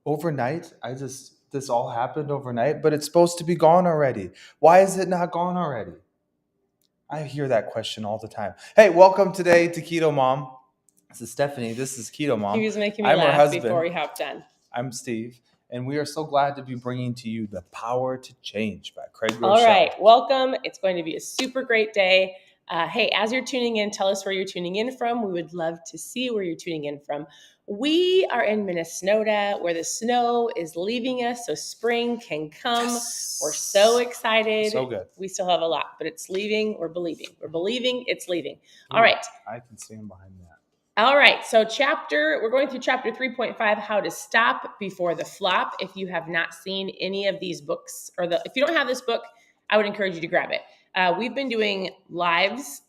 overnight. This all happened overnight, but it's supposed to be gone already. Why is it not gone already? I hear that question all the time. Hey, welcome today to KetoMom. This is Stephanie. This is KetoMom. He was making me I'm her laugh before husband. we hopped on. I'm Steve, and we are so glad to be bringing to you The Power to Change by Craig Groeschel. All right, welcome. It's going to be a super great day. Hey, as you're tuning in, tell us where you're tuning in from. We would love to see where you're tuning in from. We are in Minnesota, where the snow is leaving us, so spring can come. Yes. We're so excited. So good. We still have a lot, but it's leaving. We're believing. We're believing it's leaving. All Ooh, right. I can stand behind that. All right, so we're going through chapter 3.5, how to stop before the flop. If you have not seen any of these books, if you don't have this book, I would encourage you to grab it. We've been doing lives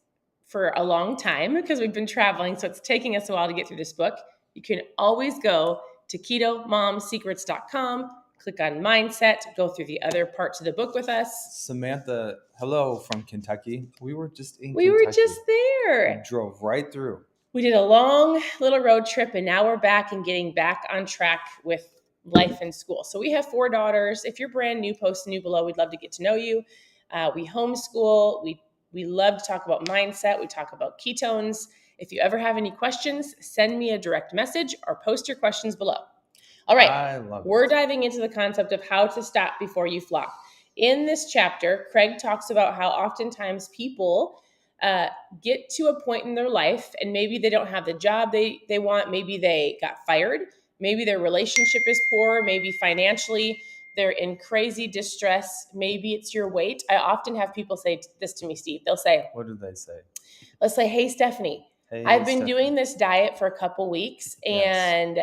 for a long time because we've been traveling, so it's taking us a while to get through this book. You can always go to ketomomsecrets.com, click on mindset, go through the other parts of the book with us. Samantha, hello from Kentucky. We were just there. We drove right through. We did a long little road trip, and now we're back and getting back on track with life and school. So we have 4 daughters. If you're brand new, post new below. We'd love to get to know you. We homeschool. We love to talk about mindset. We talk about ketones. If you ever have any questions, send me a direct message or post your questions below. All right, we're diving into the concept of how to stop before you flop. In this chapter, Craig talks about how oftentimes people get to a point in their life and maybe they don't have the job they want. Maybe they got fired. Maybe their relationship is poor. Maybe financially they're in crazy distress. Maybe it's your weight. I often have people say this to me, Steve. They'll say, what do they say? Let's say, hey, Stephanie, I've been doing this diet for a couple weeks and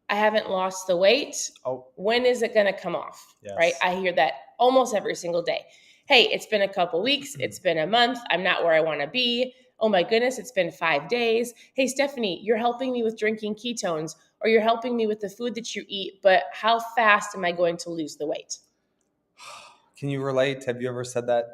I haven't lost the weight. When is it going to come off? Yes. Right? I hear that almost every single day. Hey, it's been a couple weeks. It's been a month. I'm not where I want to be. Oh my goodness, it's been 5 days. Hey, Stephanie, you're helping me with drinking ketones, or you're helping me with the food that you eat, but how fast am I going to lose the weight? Can you relate? Have you ever said that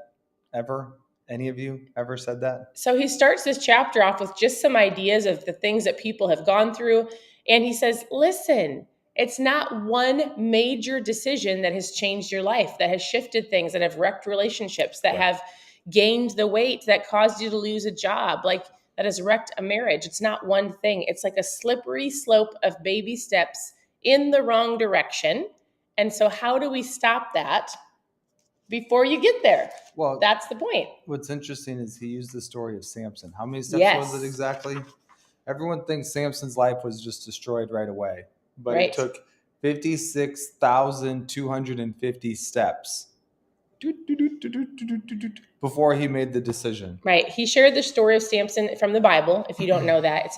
ever? Any of you ever said that? So he starts this chapter off with just some ideas of the things that people have gone through. And he says, listen, it's not one major decision that has changed your life, that has shifted things, that have wrecked relationships, that have gained the weight, that caused you to lose a job, like that has wrecked a marriage. It's not one thing. It's like a slippery slope of baby steps in the wrong direction. And so how do we stop that before you get there? Well, that's the point. What's interesting is he used the story of Samson. How many steps was it exactly? Everyone thinks Samson's life was just destroyed right away, but it took 56,250 steps before he made the decision. Right. He shared the story of Samson from the Bible. If you don't know that, it's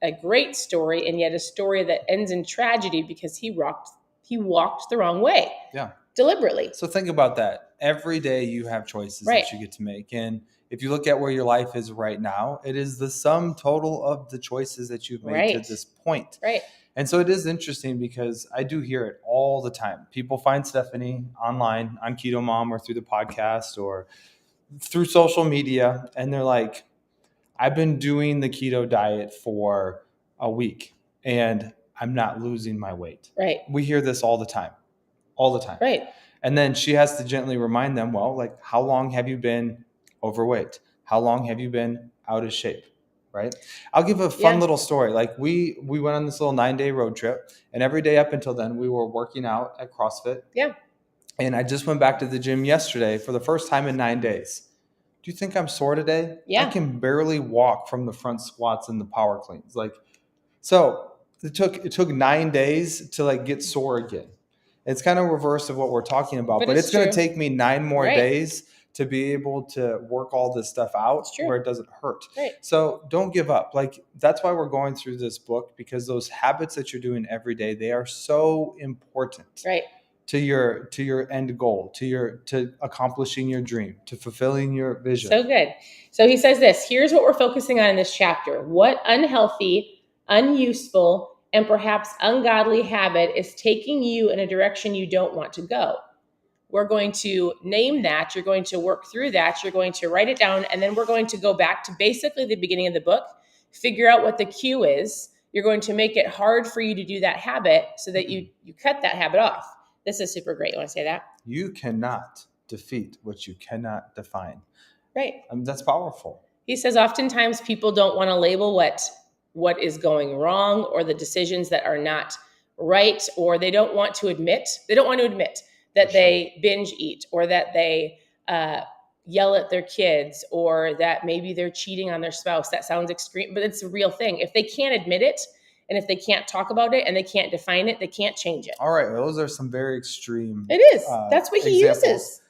a great story, and yet a story that ends in tragedy because he walked the wrong way. Yeah. Deliberately. So think about that. Every day you have choices that you get to make. And if you look at where your life is right now, it is the sum total of the choices that you've made to this point. Right. And so it is interesting because I do hear it all the time. People find Stephanie online on KetoMom or through the podcast or through social media. And they're like, I've been doing the keto diet for a week and I'm not losing my weight. Right. We hear this all the time. All the time. Right. And then she has to gently remind them, well, like, how long have you been overweight? How long have you been out of shape? Right. I'll give a fun little story. Like we went on this little 9-day road trip, and every day up until then we were working out at CrossFit. Yeah. And I just went back to the gym yesterday for the first time in 9 days. Do you think I'm sore today? Yeah. I can barely walk from the front squats and the power cleans. So it took 9 days to like get sore again. It's kind of reverse of what we're talking about, but it's going to take me 9 more days to be able to work all this stuff out where it doesn't hurt. Right. So don't give up. Like that's why we're going through this book, because those habits that you're doing every day, they are so important to your end goal, to accomplishing your dream, to fulfilling your vision. So good. So he says this, here's what we're focusing on in this chapter. What unhealthy, unuseful, and perhaps ungodly habit is taking you in a direction you don't want to go? We're going to name that. You're going to work through that. You're going to write it down. And then we're going to go back to basically the beginning of the book, figure out what the cue is. you're going to make it hard for you to do that habit so that you cut that habit off. This is super great. You want to say that? You cannot defeat what you cannot define. Right. I mean, that's powerful. He says oftentimes people don't want to label what is going wrong or the decisions that are not right, or they don't want to admit that they binge eat, or that they yell at their kids, or that maybe they're cheating on their spouse. That sounds extreme, but it's a real thing. If they can't admit it, and if they can't talk about it, and they can't define it, they can't change it. All right, those are some very extreme. It is. That's what he examples. uses.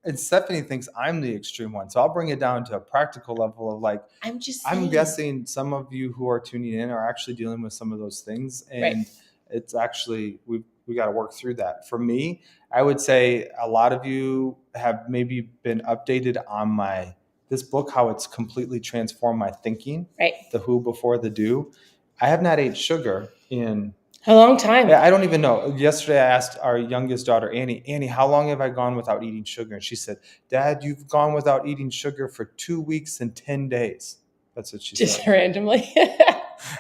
And Stephanie thinks I'm the extreme one. So I'll bring it down to a practical level of like, I'm guessing some of you who are tuning in are actually dealing with some of those things. And it's actually, we got to work through that. For me, I would say a lot of you have maybe been updated on this book, how it's completely transformed my thinking. Right. The who before the do. I have not ate sugar in a long time. I don't even know. Yesterday, I asked our youngest daughter, Annie, how long have I gone without eating sugar? And she said, Dad, you've gone without eating sugar for 2 weeks and 10 days. That's what she said. Just randomly.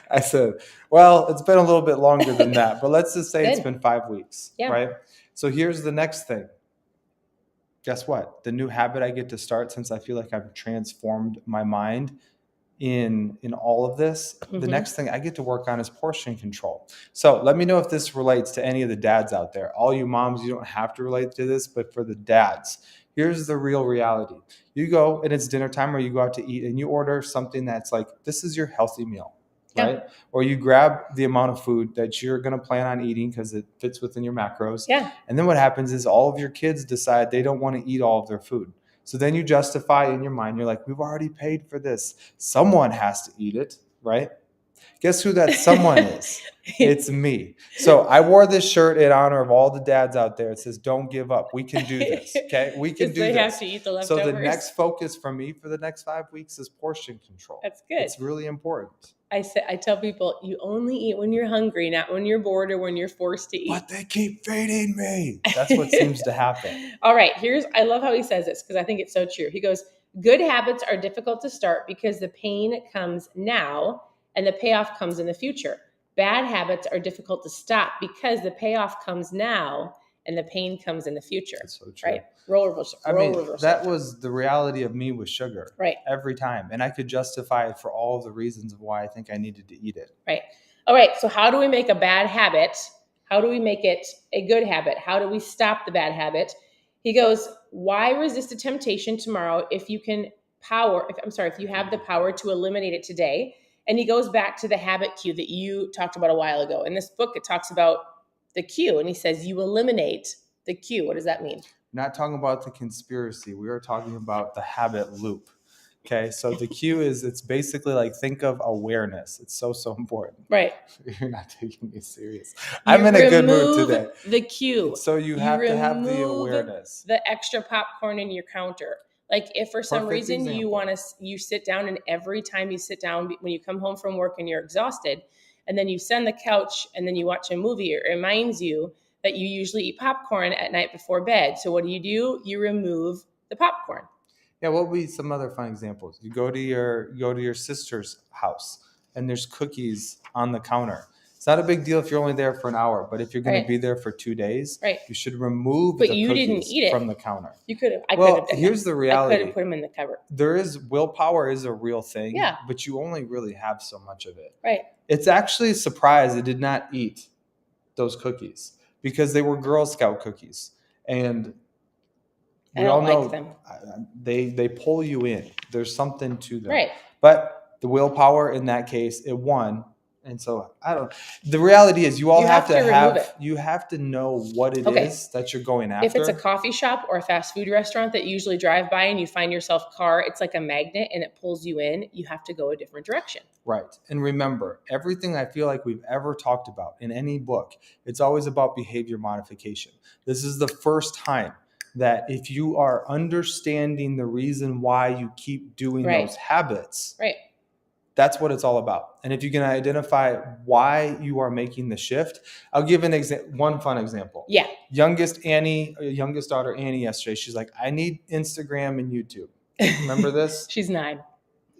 I said, well, it's been a little bit longer than that, but let's just say it's been 5 weeks, right? So here's the next thing. Guess what? The new habit I get to start, since I feel like I've transformed my mind in all of this, the next thing I get to work on is portion control. So let me know if this relates to any of the dads out there. All you moms, you don't have to relate to this, but for the dads, here's the real reality. You go and it's dinner time, or you go out to eat and you order something that's like, this is your healthy meal, right? Yeah. Or you grab the amount of food that you're going to plan on eating because it fits within your macros. Yeah. And then what happens is all of your kids decide they don't want to eat all of their food. So then you justify in your mind, you're like, we've already paid for this. Someone has to eat it, right? Guess who that someone is? It's me. So I wore this shirt in honor of all the dads out there. It says, don't give up. We can do this, okay? We can do this. They have to eat the leftovers. So the next focus for me for the next 5 weeks is portion control. That's good. It's really important. I tell people, you only eat when you're hungry, not when you're bored or when you're forced to eat. But they keep feeding me. That's what seems to happen. All right. I love how he says this because I think it's so true. He goes, good habits are difficult to start because the pain comes now and the payoff comes in the future. Bad habits are difficult to stop because the payoff comes now and the pain comes in the future. That's so true. Right? Roll reversal. That was the reality of me with sugar. Right. Every time. And I could justify it for all of the reasons of why I think I needed to eat it. Right. All right. So how do we make a bad habit? How do we make it a good habit? How do we stop the bad habit? He goes, why resist a temptation tomorrow if you have the power to eliminate it today? And he goes back to the habit cue that you talked about a while ago. In this book, it talks about the cue, and he says you eliminate the cue. What does that mean? We're not talking about the conspiracy. We are talking about the habit loop. Okay, so the cue it's basically like, think of awareness. It's so important. Right. You're not taking me serious. I'm in a good mood today. The cue. So you have to have the awareness. The extra popcorn in your counter. Like if for some reason you sit down, and every time you sit down, when you come home from work and you're exhausted, and then you sit on the couch and then you watch a movie, it reminds you that you usually eat popcorn at night before bed. So what do? You remove the popcorn. Yeah, what would be some other fun examples? You go to your sister's house and there's cookies on the counter. It's not a big deal if you're only there for an hour, but if you're going to be there for 2 days, you should remove the cookies from the counter. You could have. Here's the reality. I could have put them in the cupboard. Willpower is a real thing, yeah, but you only really have so much of it. Right. It's actually a surprise I did not eat those cookies because they were Girl Scout cookies, and we all know them. They pull you in. There's something to them, right? But the willpower in that case, it won. And so the reality is you have to know what it is that you're going after. If it's a coffee shop or a fast food restaurant that you usually drive by and you find yourself it's like a magnet and it pulls you in, you have to go a different direction. Right. And remember, everything I feel like we've ever talked about in any book, it's always about behavior modification. This is the first time that if you are understanding the reason why you keep doing those habits, that's what it's all about. And if you can identify why you are making the shift, I'll give one fun example. Yeah. Youngest daughter Annie yesterday, she's like, I need Instagram and YouTube. Remember this? She's 9.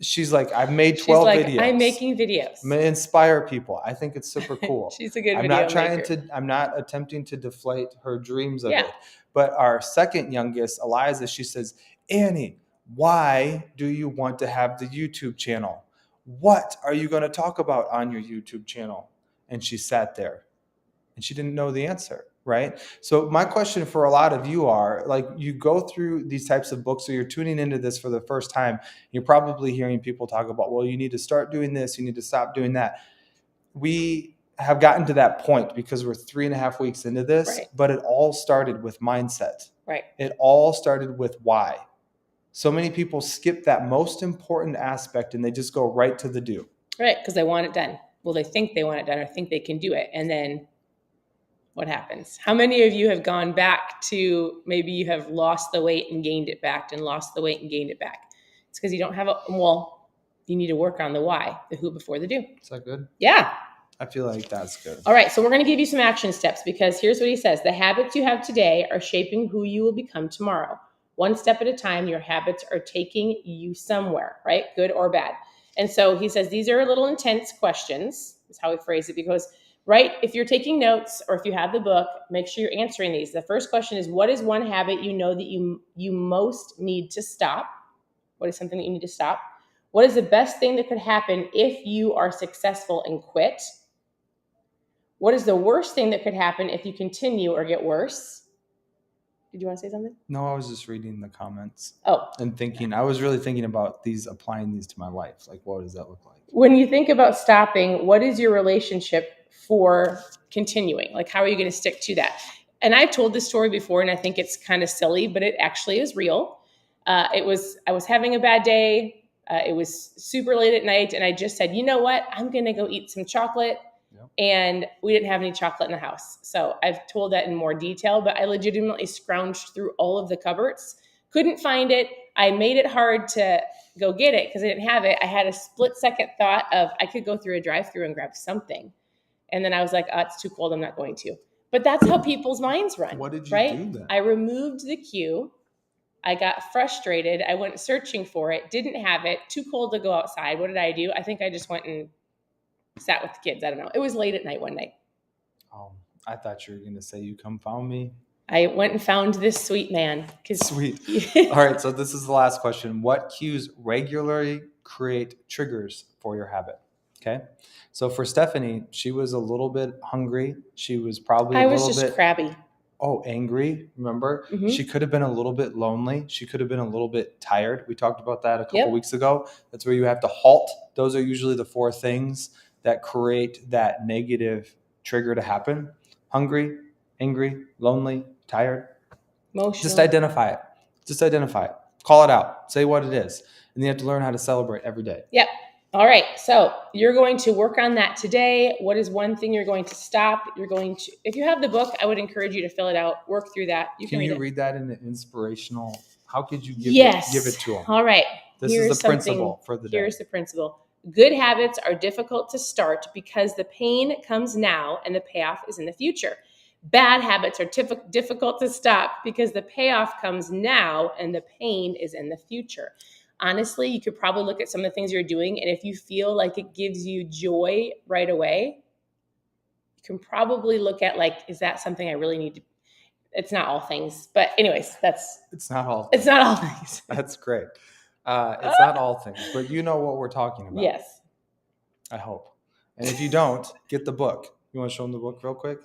She's like, I've made She's 12 like, videos. I'm making videos. I'm going to inspire people. I think it's super cool. She's a good I'm video not trying maker. I'm not attempting to deflate her dreams of Yeah. it. But our second youngest, Eliza, she says, Annie, why do you want to have the YouTube channel? What are you going to talk about on your YouTube channel? And she sat there and she didn't know the answer, right? So my question for a lot of you are, like, you go through these types of books, or you're tuning into this for the first time, you're probably hearing people talk about, well, you need to start doing this, you need to stop doing that. We have gotten to that point because we're 3.5 weeks into this, Right. but it all started with mindset. Right. It all started with why. So many people skip that most important aspect and they just go right to the do. Right, because they want it done. Well, they think they want it done or think they can do it. And then what happens? How many of you have gone back to, maybe you have lost the weight and gained it back and lost the weight and gained it back? It's because you don't have you need to work on the why, the who before the do. Is that good? Yeah. I feel like that's good. All right, so we're going to give you some action steps, because here's what he says. The habits you have today are shaping who you will become tomorrow. One step at a time, your habits are taking you somewhere, right? Good or bad. And so he says, these are a little intense questions, is how we phrase it, because, right, if you're taking notes or if you have the book, make sure you're answering these. The first question is, what is one habit you know that you most need to stop? What is something that you need to stop? What is the best thing that could happen if you are successful and quit? What is the worst thing that could happen if you continue or get worse? Did you want to say something? No, I was just reading the comments. Oh. And thinking, I was really thinking about applying these to my life. Like, what does that look like? When you think about stopping, what is your relationship for continuing? Like, how are you going to stick to that? And I've told this story before, and I think it's kind of silly, but it actually is real. I was having a bad day. It was super late at night, and I just said, you know what? I'm going to go eat some chocolate. Yep. And we didn't have any chocolate in the house. So I've told that in more detail, but I legitimately scrounged through all of the cupboards, couldn't find it. I made it hard to go get it because I didn't have it. I had a split second thought of I could go through a drive-through and grab something. And then I was like, oh, it's too cold. I'm not going to. But that's how people's minds run. What did you do then? I removed the cue. I got frustrated. I went searching for it, didn't have it, too cold to go outside. What did I do? I think I just went and sat with the kids. I don't know. It was late at night one night. Oh, I thought you were going to say you come found me. I went and found this sweet man. Sweet. All right. So this is the last question. What cues regularly create triggers for your habit? Okay. So for Stephanie, she was a little bit hungry. She was probably I was just crabby. Oh, angry. Remember? Mm-hmm. She could have been a little bit lonely. She could have been a little bit tired. We talked about that a couple weeks ago. That's where you have to halt. Those are usually the 4 things that create that negative trigger to happen. Hungry, angry, lonely, tired. Emotional. Just identify it. Just identify it. Call it out. Say what it is. And you have to learn how to celebrate every day. Yep. All right. So you're going to work on that today. What is one thing you're going to stop? You're going to, if you have the book, I would encourage you to fill it out, work through that. Can you read that in an inspirational? How could you give it to them? All right. This is the principle for the day. Here's the principle. Good habits are difficult to start because the pain comes now and the payoff is in the future. Bad habits are difficult to stop because the payoff comes now and the pain is in the future. Honestly, you could probably look at some of the things you're doing, and if you feel like it gives you joy right away, you can probably look at, like, is that something I really need to? It's not all things, but anyways, it's not all things. It's not all things. That's great. It's not all things, but you know what we're talking about. Yes. I hope. And if you don't, get the book. You want to show them the book real quick?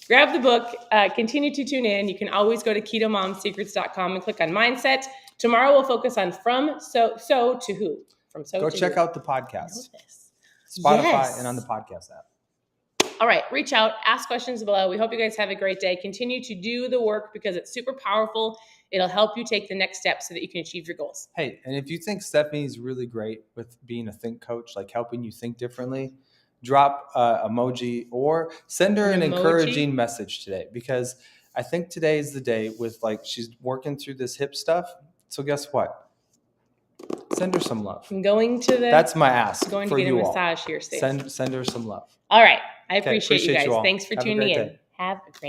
Grab the book. Continue to tune in. You can always go to ketomomsecrets.com and click on mindset. Tomorrow we'll focus on from so to who. From so go to check who. out the podcast. Spotify and on the podcast app. All right, reach out, ask questions below. We hope you guys have a great day. Continue to do the work because it's super powerful. It'll help you take the next step so that you can achieve your goals. Hey, and if you think Stephanie's really great with being a think coach, like helping you think differently, drop emoji or send her an encouraging message today, because I think today is the day with, like, she's working through this hip stuff. So guess what? Send her some love. That's my ask for you all. Going to get a massage here, Stacey. Send her some love. All right. I appreciate you guys. You all. Thanks for tuning in. Have a great day.